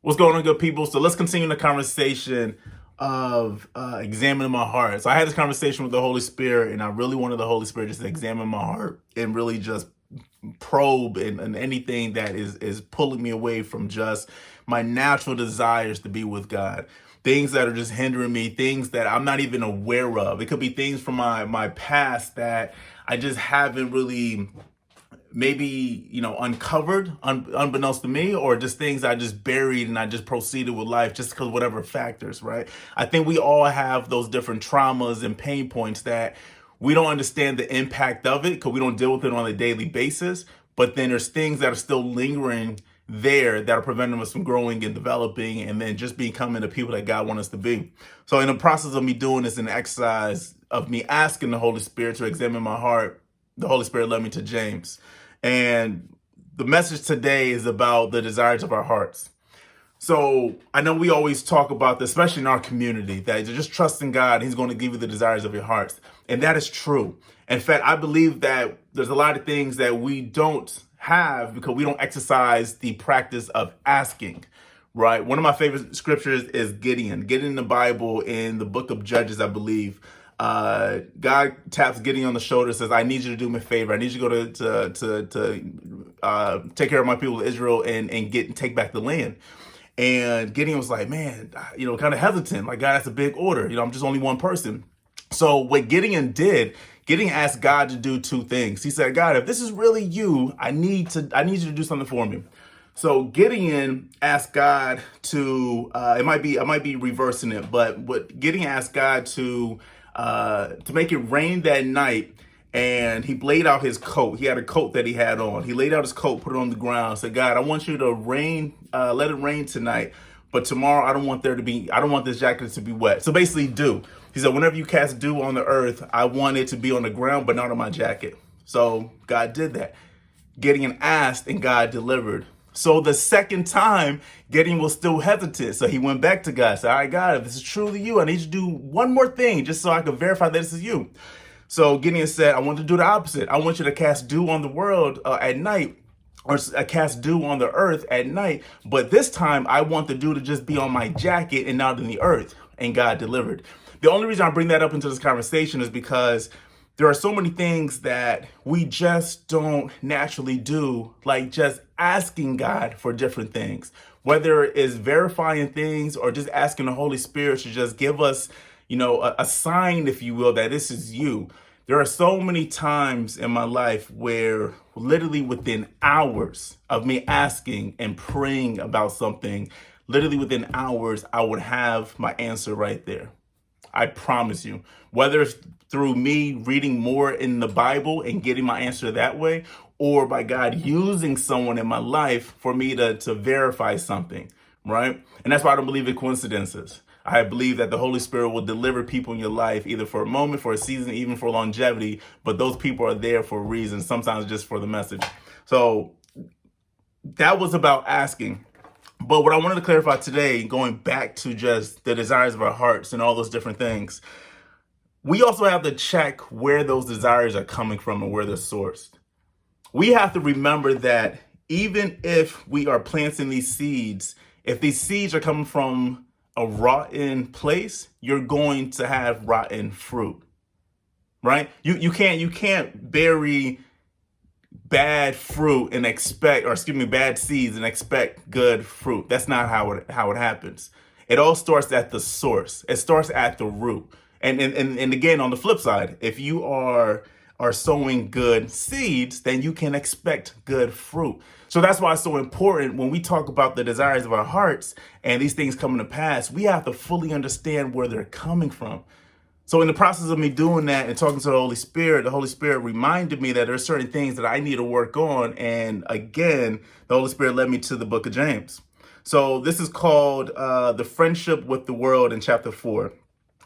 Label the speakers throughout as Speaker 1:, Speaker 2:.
Speaker 1: What's going on, good people? So let's continue the conversation of examining my heart. So I had this conversation with the Holy Spirit, and I really wanted the Holy Spirit just to examine my heart and really just probe and anything that is pulling me away from just my natural desires to be with God. Things that are just hindering me, things that I'm not even aware of. It could be things from my past that I just haven't really maybe uncovered unbeknownst to me, or just things I just buried and I just proceeded with life just because whatever factors, right? I think we all have those different traumas and pain points that we don't understand the impact of it because we don't deal with it on a daily basis. But then there's things that are still lingering there that are preventing us from growing and developing and then just becoming the people that God wants us to be. So in the process of me doing this, an exercise of me asking the Holy Spirit to examine my heart, the Holy Spirit led me to James. And the message today is about the desires of our hearts. So I know we always talk about this, especially in our community, that you just trust in God, He's going to give you the desires of your hearts. And that is true. In fact, I believe that there's a lot of things that we don't have because we don't exercise the practice of asking, right? One of my favorite scriptures is Gideon. Gideon in the Bible, in the book of Judges, I believe. God taps Gideon on the shoulder and says, I need you to do me a favor. I need you to go to take care of my people of Israel and take back the land. And Gideon was like, man, kind of hesitant. Like, God, that's a big order. I'm just only one person. So what Gideon did, Gideon asked God to do two things. He said, God, if this is really you, I need you to do something for me. So Gideon asked God to, I might be reversing it, but what Gideon asked God to make it rain that night, and he laid out his coat. He had a coat that he had on. He laid out his coat, put it on the ground, said, God, I want you to let it rain tonight, but tomorrow I don't want this jacket to be wet. So basically he said, whenever you cast dew on the earth, I want it to be on the ground, but not on my jacket. So God did that. Gideon asked and God delivered. So the second time, Gideon was still hesitant. So he went back to God, said, all right, God, if this is truly you, I need you to do one more thing just so I can verify that this is you. So Gideon said, I want to do the opposite. I want you to cast dew on the world at night, or cast dew on the earth at night. But this time, I want the dew to just be on my jacket and not in the earth. And God delivered. The only reason I bring that up into this conversation is because there are so many things that we just don't naturally do, like just asking God for different things, whether it's verifying things or just asking the Holy Spirit to just give us, a sign, if you will, that this is you. There are so many times in my life where literally within hours of me asking and praying about something, literally within hours, I would have my answer right there. I promise you, whether it's through me reading more in the Bible and getting my answer that way, or by God using someone in my life for me to verify something, right? And that's why I don't believe in coincidences. I believe that the Holy Spirit will deliver people in your life, either for a moment, for a season, even for longevity, but those people are there for a reason, sometimes just for the message. So that was about asking. But what I wanted to clarify today, going back to just the desires of our hearts and all those different things, we also have to check where those desires are coming from and where they're sourced. We have to remember that even if we are planting these seeds, if these seeds are coming from a rotten place, you're going to have rotten fruit, right? You can't bury bad fruit and bad seeds and expect good fruit. That's not how it happens. It all starts at the source. It starts at the root. And again, on the flip side, if you are sowing good seeds, then you can expect good fruit. So that's why it's so important when we talk about the desires of our hearts and these things coming to pass, we have to fully understand where they're coming from. So in the process of me doing that and talking to the Holy Spirit reminded me that there are certain things that I need to work on. And again, the Holy Spirit led me to the book of James. So this is called The Friendship with the World in chapter 4.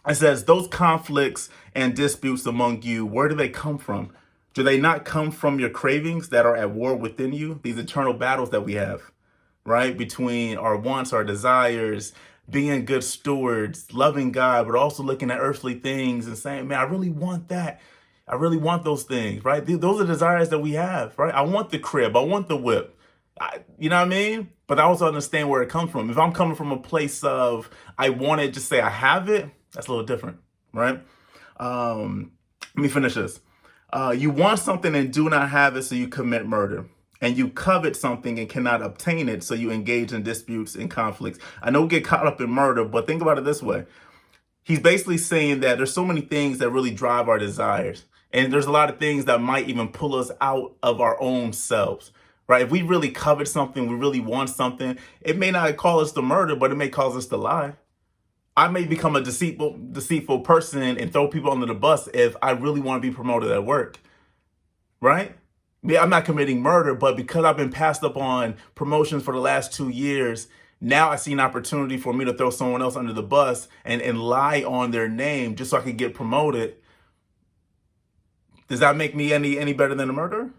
Speaker 1: It says, those conflicts and disputes among you, where do they come from? Do they not come from your cravings that are at war within you? These eternal battles that we have, right? Between our wants, our desires, being good stewards, loving God, but also looking at earthly things and saying, man, I really want that. I really want those things, right? Those are desires that we have, right? I want the crib. I want the whip. You know what I mean? But I also understand where it comes from. If I'm coming from a place of I want it, just say I have it, that's a little different, right? Let me finish this. You want something and do not have it, so you commit murder. And you covet something and cannot obtain it, so you engage in disputes and conflicts. I know we get caught up in murder, but think about it this way. He's basically saying that there's so many things that really drive our desires. And there's a lot of things that might even pull us out of our own selves, right? If we really covet something, we really want something, it may not call us to murder, but it may cause us to lie. I may become a deceitful person and throw people under the bus if I really want to be promoted at work, right? Yeah, I'm not committing murder, but because I've been passed up on promotions for the last 2 years, now I see an opportunity for me to throw someone else under the bus and lie on their name just so I can get promoted. Does that make me any better than a murderer?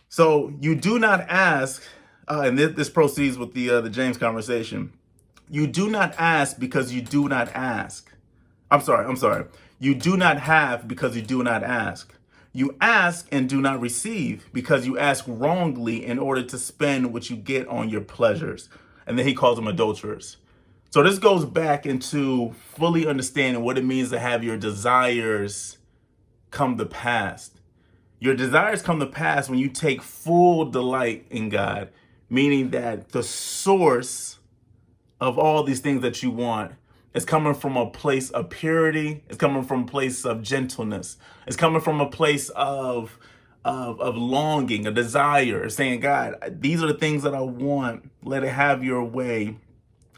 Speaker 1: So you do not ask, and this proceeds with the James conversation. You do not ask because you do not ask. I'm sorry. You do not have because you do not ask. You ask and do not receive because you ask wrongly in order to spend what you get on your pleasures. And then he calls them adulterers. So this goes back into fully understanding what it means to have your desires come to pass. Your desires come to pass when you take full delight in God, meaning that the source of all these things that you want is coming from a place of purity. It's coming from a place of gentleness. It's coming from a place of longing, a desire, saying, God, these are the things that I want. Let it have your way.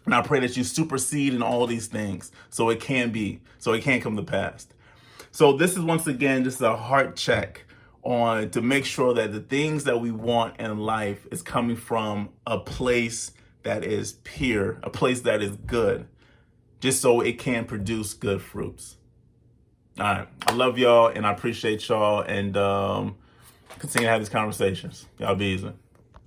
Speaker 1: And I pray that you supersede in all these things so it can come to pass. So this is once again just a heart check on to make sure that the things that we want in life is coming from a place that is pure, a place that is good, just so it can produce good fruits. All right. I love y'all and I appreciate y'all, and continue to have these conversations. Y'all be easy.